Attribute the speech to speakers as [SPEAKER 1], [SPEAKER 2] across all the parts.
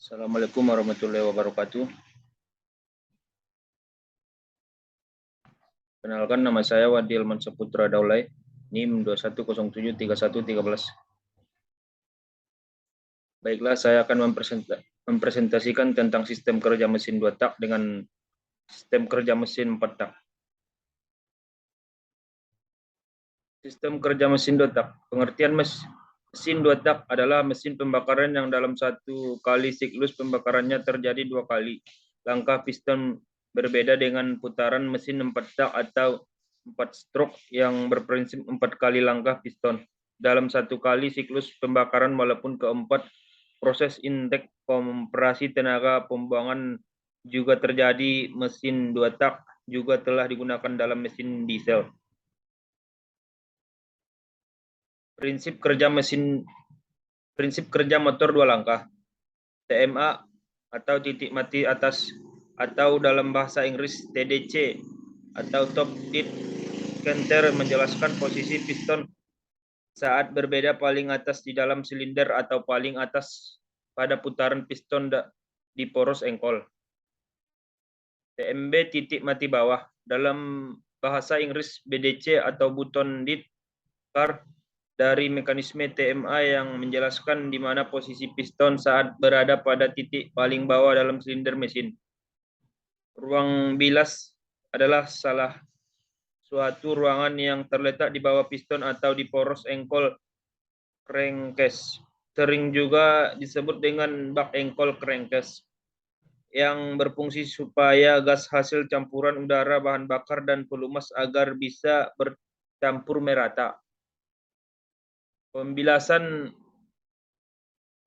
[SPEAKER 1] Assalamualaikum warahmatullahi wabarakatuh. Kenalkan, nama saya Wadi Ilman Saputra Daulay, NIM 21073113. Baiklah, saya akan mempresentasikan tentang sistem kerja mesin 2 tak dengan sistem kerja mesin 4 tak. Sistem kerja mesin 2 tak. Pengertian mesin 2 tak adalah mesin pembakaran yang dalam satu kali siklus pembakarannya terjadi 2 kali langkah piston, berbeda dengan putaran mesin 4 tak atau 4 stroke yang berprinsip 4 kali langkah piston dalam satu kali siklus pembakaran, walaupun keempat proses intake kompresi tenaga pembuangan juga terjadi. Mesin 2 tak juga telah digunakan dalam mesin diesel. Prinsip kerja motor 2 langkah, TMA atau titik mati atas, atau dalam bahasa Inggris TDC atau top dead center, menjelaskan posisi piston saat berbeda paling atas di dalam silinder atau paling atas pada putaran piston di poros engkol. TMB titik mati bawah, dalam bahasa Inggris BDC atau button dead car, dari mekanisme TMA yang menjelaskan di mana posisi piston saat berada pada titik paling bawah dalam silinder mesin. Ruang bilas adalah salah suatu ruangan yang terletak di bawah piston atau di poros engkol crankcase, sering juga disebut dengan bak engkol crankcase, yang berfungsi supaya gas hasil campuran udara, bahan bakar, dan pelumas agar bisa bercampur merata. Pembilasan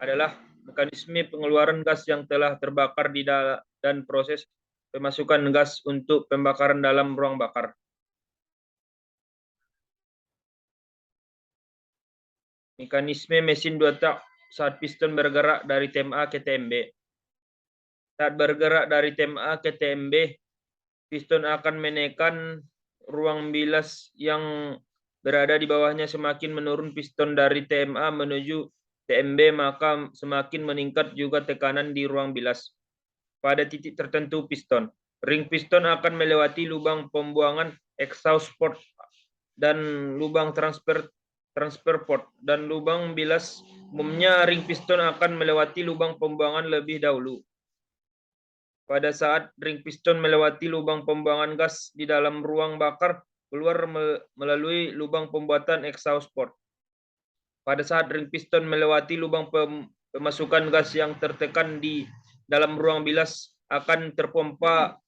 [SPEAKER 1] adalah mekanisme pengeluaran gas yang telah terbakar dan proses pemasukan gas untuk pembakaran dalam ruang bakar. Mekanisme mesin 2 tak saat piston bergerak dari TMA ke TMB. Saat bergerak dari TMA ke TMB, piston akan menekan ruang bilas yang berada di bawahnya. Semakin menurun piston dari TMA menuju TMB, maka semakin meningkat juga tekanan di ruang bilas. Pada titik tertentu piston, ring piston akan melewati lubang pembuangan exhaust port dan lubang transfer port dan lubang bilas. Umumnya ring piston akan melewati lubang pembuangan lebih dahulu. Pada saat ring piston melewati lubang pembuangan gas di dalam ruang bakar, keluar melalui lubang pembuatan exhaust port. Pada saat ring piston melewati lubang pemasukan gas yang tertekan di dalam ruang bilas, akan terpompa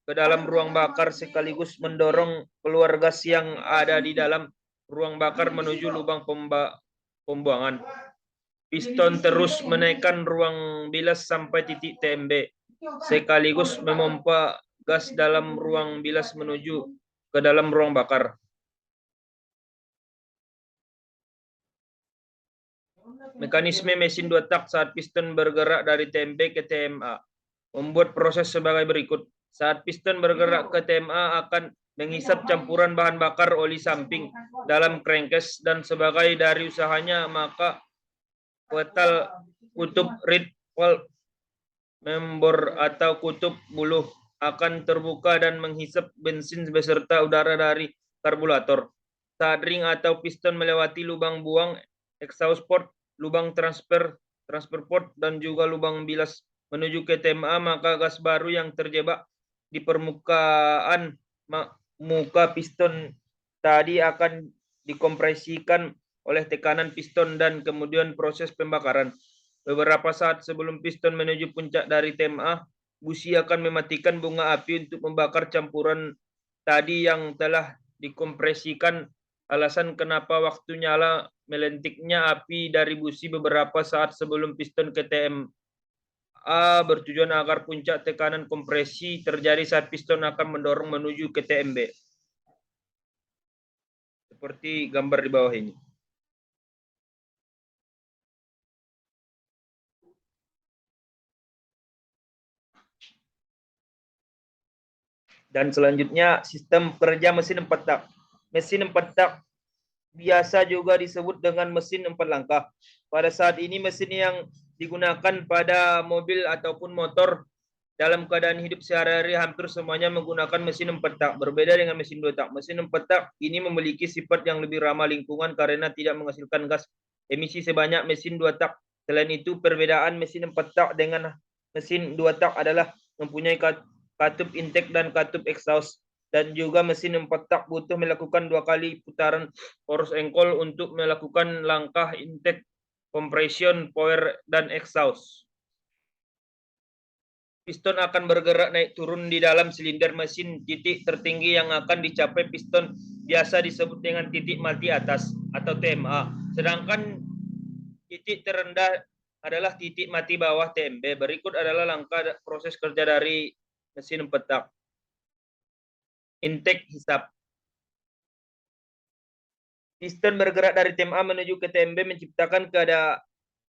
[SPEAKER 1] ke dalam ruang bakar sekaligus mendorong keluar gas yang ada di dalam ruang bakar menuju lubang pembuangan. Piston terus menaikkan ruang bilas sampai titik TMB, sekaligus memompa gas dalam ruang bilas menuju ke dalam ruang bakar. Mekanisme mesin 2 tak saat piston bergerak dari TMB ke TMA membuat proses sebagai berikut. Saat piston bergerak ke TMA, akan menghisap campuran bahan bakar oli samping dalam crankcase, dan sebagai dari usahanya, maka petal kutub reed valve membor atau kutub buluh akan terbuka dan menghisap bensin beserta udara dari karburator. Saat ring atau piston melewati lubang buang exhaust port, lubang transfer port, dan juga lubang bilas menuju ke TMA, maka gas baru yang terjebak di permukaan muka piston tadi akan dikompresikan oleh tekanan piston dan kemudian proses pembakaran. Beberapa saat sebelum piston menuju puncak dari TMA, busi akan mematikan bunga api untuk membakar campuran tadi yang telah dikompresikan. Alasan kenapa waktu nyala melentiknya api dari busi beberapa saat sebelum piston ke TMA bertujuan agar puncak tekanan kompresi terjadi saat piston akan mendorong menuju ke TMB. Seperti gambar di bawah ini. Dan selanjutnya, sistem kerja mesin 4 tak. Mesin 4 tak biasa juga disebut dengan mesin 4 langkah. Pada saat ini, mesin yang digunakan pada mobil ataupun motor. Dalam keadaan hidup sehari-hari hampir semuanya menggunakan mesin 4 tak. Berbeda dengan mesin 2 tak. Mesin 4 tak ini memiliki sifat yang lebih ramah lingkungan karena tidak menghasilkan gas emisi sebanyak mesin 2 tak. Selain itu, perbedaan mesin 4 tak dengan mesin 2 tak adalah mempunyai katup intake dan katup exhaust. Dan juga mesin 4 tak butuh melakukan 2 kali putaran poros engkol untuk melakukan langkah intake, compression, power, dan exhaust. Piston akan bergerak naik turun di dalam silinder mesin. Titik tertinggi yang akan dicapai piston biasa disebut dengan titik mati atas atau TMA. Sedangkan titik terendah adalah titik mati bawah TMB. Berikut adalah langkah proses kerja dari mesin 4 tak. Intake hisap. Piston bergerak dari TMA menuju ke TMB menciptakan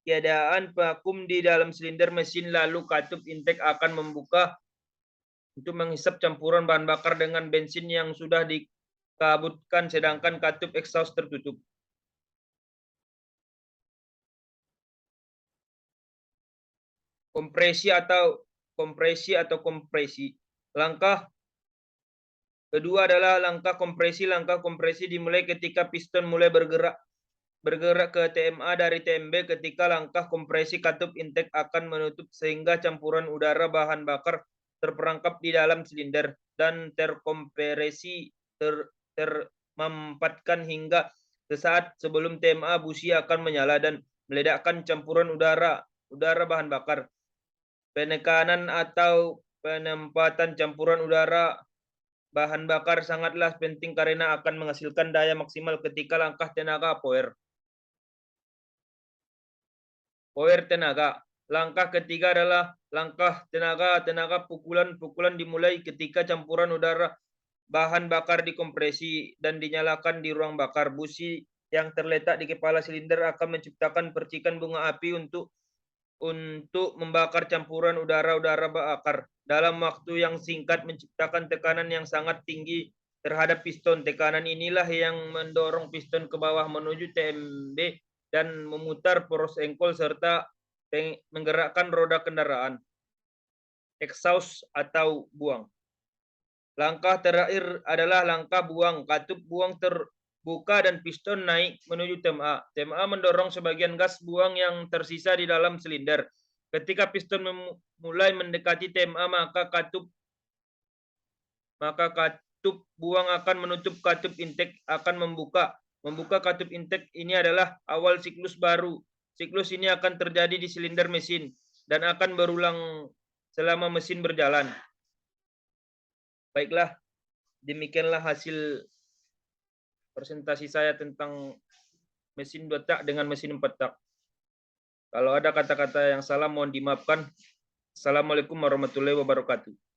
[SPEAKER 1] keadaan vakum di dalam silinder mesin, lalu katup intake akan membuka untuk menghisap campuran bahan bakar dengan bensin yang sudah dikabutkan, sedangkan katup exhaust tertutup. Kompresi atau kompresi. Langkah kedua adalah langkah kompresi. Langkah kompresi dimulai ketika piston mulai bergerak ke TMA dari TMB. Ketika langkah kompresi, katup intake akan menutup sehingga campuran udara bahan bakar terperangkap di dalam silinder dan terkompresi termampatkan hingga sesaat sebelum TMA. Busi akan menyala dan meledakkan campuran udara bahan bakar. Penekanan atau penempatan campuran udara bahan bakar sangatlah penting karena akan menghasilkan daya maksimal ketika langkah tenaga power. Power tenaga. Langkah ketiga adalah langkah tenaga. Pukulan dimulai ketika campuran udara bahan bakar dikompresi dan dinyalakan di ruang bakar. Busi yang terletak di kepala silinder akan menciptakan percikan bunga api untuk membakar campuran udara bakar dalam waktu yang singkat, menciptakan tekanan yang sangat tinggi terhadap piston. Tekanan inilah yang mendorong piston ke bawah menuju TMB dan memutar poros engkol serta menggerakkan roda kendaraan. Exhaust atau buang. Langkah terakhir adalah langkah buang. Katup buang terbuka dan piston naik menuju TMA. TMA mendorong sebagian gas buang yang tersisa di dalam silinder. Ketika piston mulai mendekati TMA, maka katup buang akan menutup, katup intake akan membuka. Membuka katup intake ini adalah awal siklus baru. Siklus ini akan terjadi di silinder mesin dan akan berulang selama mesin berjalan. Baiklah, demikianlah hasil presentasi saya tentang mesin 2 tak dengan mesin 4 tak. Kalau ada kata-kata yang salah mohon dimaafkan. Assalamualaikum warahmatullahi wabarakatuh.